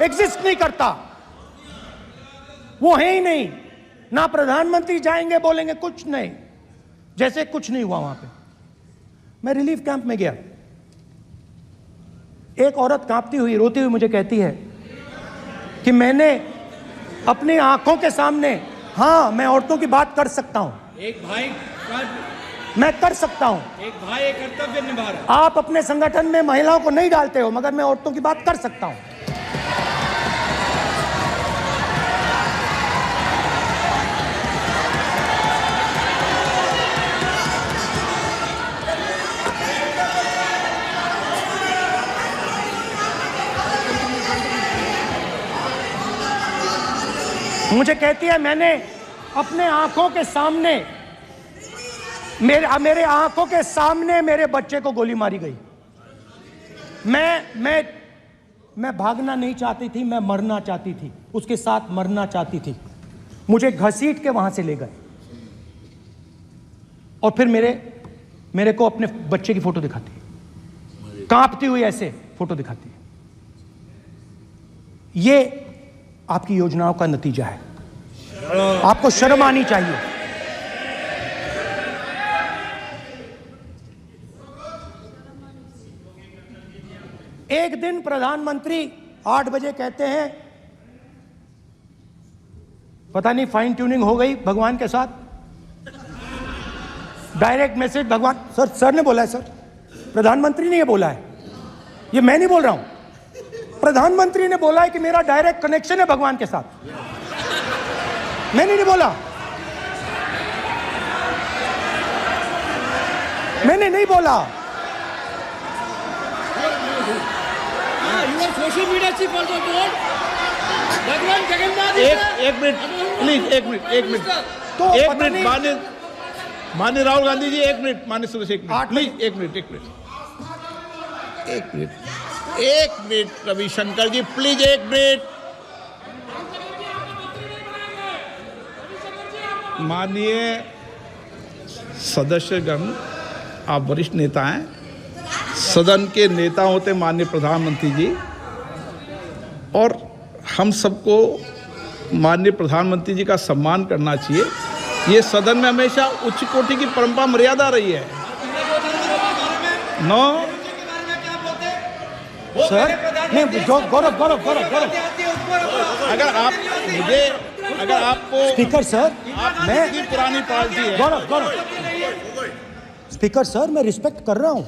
Exist नहीं करता, वो है ही नहीं। ना प्रधानमंत्री जाएंगे बोलेंगे कुछ नहीं, जैसे कुछ नहीं हुआ वहां पे। मैं रिलीफ कैंप में गया, एक औरत कांपती हुई रोती हुई मुझे कहती है कि मैंने अपनी आंखों के सामने, हाँ मैं औरतों की बात कर सकता हूं, एक भाई मैं कर सकता हूं, एक भाई एक कर्तव्य निभा रहा। आप अपने संगठन में महिलाओं को नहीं डालते हो, मगर मैं औरतों की बात कर सकता हूं। मुझे कहती है मैंने अपने आंखों के सामने, मेरे आंखों के सामने मेरे बच्चे को गोली मारी गई। मैं भागना नहीं चाहती थी, मैं मरना चाहती थी, उसके साथ मरना चाहती थी। मुझे घसीट के वहां से ले गए और फिर मेरे को अपने बच्चे की फोटो दिखाती है, कांपती हुई ऐसे फोटो दिखाती है। ये आपकी योजनाओं का नतीजा है, आपको शर्म आनी चाहिए। एक दिन प्रधानमंत्री 8 बजे कहते हैं, पता नहीं फाइन ट्यूनिंग हो गई भगवान के साथ, डायरेक्ट मैसेज भगवान, सर ने बोला है, सर प्रधानमंत्री ने ये बोला है, ये मैं नहीं बोल रहा हूं, प्रधानमंत्री ने बोला है कि मेरा डायरेक्ट कनेक्शन है भगवान के साथ, मैंने नहीं बोला, मैंने नहीं बोला। Social media chief also told भगवान जगन्नाथ। एक मिनट प्लीज, एक मिनट तो एक मिनट माननीय राहुल गांधी जी, एक मिनट, माननीय सदस्य एक मिनट प्लीज, एक मिनट रविशंकर जी प्लीज, एक मिनट। माननीय सदस्यगण, आप वरिष्ठ नेता हैं, सदन के नेता होते माननीय प्रधानमंत्री जी, और हम सबको माननीय प्रधानमंत्री जी का सम्मान करना चाहिए। ये सदन में हमेशा उच्च कोटि की परंपरा मर्यादा रही है। नो सर नहीं, गौरव अगर आपको स्पीकर सर, मैं पुरानी पार्टी है। गौरव स्पीकर सर, मैं रिस्पेक्ट कर रहा हूं,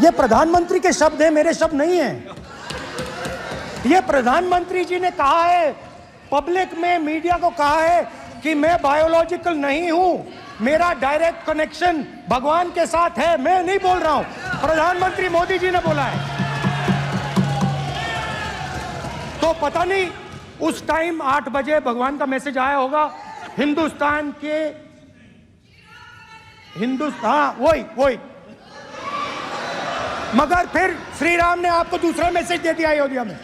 ये प्रधानमंत्री के शब्द हैं, मेरे शब्द नहीं हैं। ये प्रधानमंत्री जी ने कहा है, पब्लिक में मीडिया को कहा है कि मैं बायोलॉजिकल नहीं हूं, मेरा डायरेक्ट कनेक्शन भगवान के साथ है, मैं नहीं बोल रहा हूं, प्रधानमंत्री मोदी जी ने बोला है। तो पता नहीं उस टाइम 8 बजे भगवान का मैसेज आया होगा, हिंदुस्तान वही मगर फिर श्री राम ने आपको दूसरा मैसेज दे दिया अयोध्या में।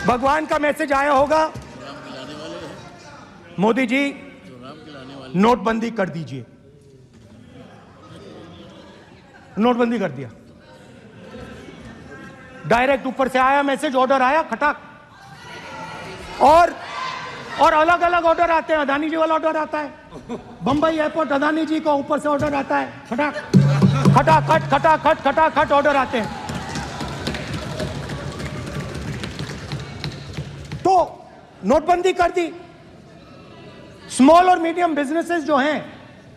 भगवान का मैसेज आया होगा, मोदी जी नोटबंदी कर दीजिए, नोटबंदी कर दिया, डायरेक्ट ऊपर से आया मैसेज, ऑर्डर आया खटाक। और अलग अलग ऑर्डर आते हैं, अदानी जी वाला ऑर्डर आता है, बंबई एयरपोर्ट अदानी जी को ऊपर से ऑर्डर आता है, खटाखट ऑर्डर आते हैं। तो नोटबंदी कर दी। स्मॉल और मीडियम बिजनेसेस जो हैं,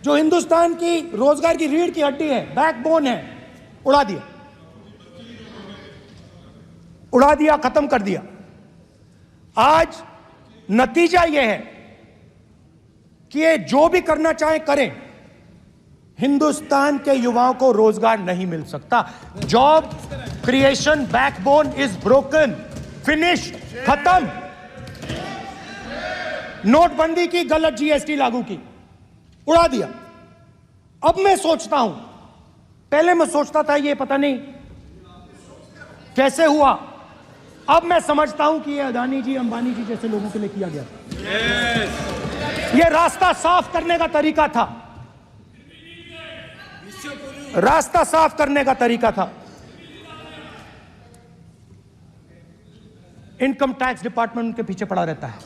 जो हिंदुस्तान की रोजगार की रीढ़ की हड्डी है, बैकबोन है, उड़ा दिया, खत्म कर दिया। आज नतीजा यह है कि ये जो भी करना चाहे करें, हिंदुस्तान के युवाओं को रोजगार नहीं मिल सकता। Job creation backbone is broken, finish, खत्म। नोटबंदी की, गलत जीएसटी लागू की, उड़ा दिया। अब मैं सोचता हूं, पहले मैं सोचता था ये पता नहीं कैसे हुआ, अब मैं समझता हूं कि ये अदानी जी, अंबानी जी जैसे लोगों के लिए किया गया। ये रास्ता साफ करने का तरीका था, रास्ता साफ करने का तरीका था। इनकम टैक्स डिपार्टमेंट उनके पीछे पड़ा रहता है।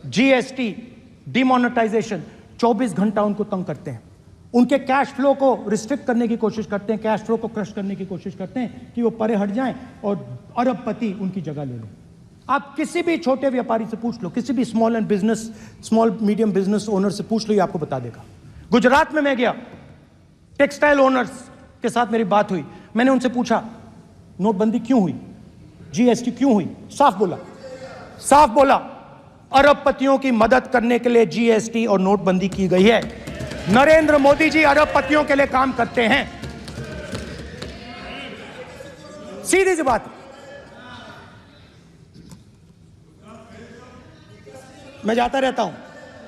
जीएसटी, डिमोनेटाइजेशन, 24 घंटा उनको तंग करते हैं। उनके कैश फ्लो को रिस्ट्रिक्ट करने की कोशिश करते हैं, कैश फ्लो को क्रश करने की कोशिश करते हैं कि वो परे हट जाएं और अरबपति उनकी जगह ले लें। आप किसी भी छोटे व्यापारी से पूछ लो, किसी भी स्मॉल मीडियम बिजनेस ओनर से पूछ लो, ये आपको बता देगा। गुजरात में मैं गया, टेक्सटाइल ओनर्स के साथ मेरी बात हुई। मैंने उनसे पूछा नोटबंदी क्यों हुई, जीएसटी क्यों हुई? साफ बोला अरबपतियों की मदद करने के लिए जीएसटी और नोटबंदी की गई है। नरेंद्र मोदी जी अरबपतियों के लिए काम करते हैं, सीधी सी बात। मैं जाता रहता हूं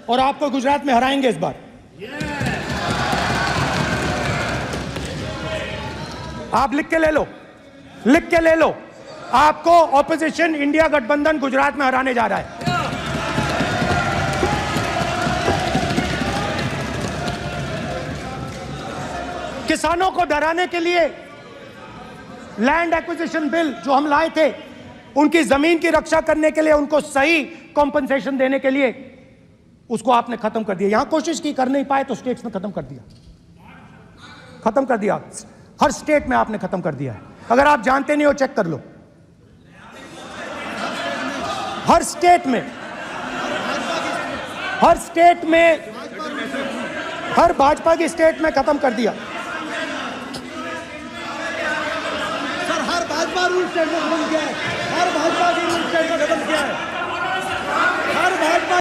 और आपको गुजरात में हराएंगे इस बार। आप लिख के ले लो, आपको ऑपोजिशन इंडिया गठबंधन गुजरात में हराने जा रहा है। किसानों को डराने के लिए लैंड एक्विजिशन बिल जो हम लाए थे, उनकी जमीन की रक्षा करने के लिए, उनको सही कॉम्पनसेशन देने के लिए, उसको आपने खत्म कर दिया। यहां कोशिश की, कर नहीं पाए तो स्टेट्स में खत्म कर दिया। हर स्टेट में आपने खत्म कर दिया है। अगर आप जानते नहीं हो, चेक कर लो। हर स्टेट में हर भाजपा की स्टेट में खत्म कर दिया। सर हर भाजपा रूल स्टेट में खत्म किया है, हर भाजपा की रूल स्टेट में खत्म किया है, हर भाजपा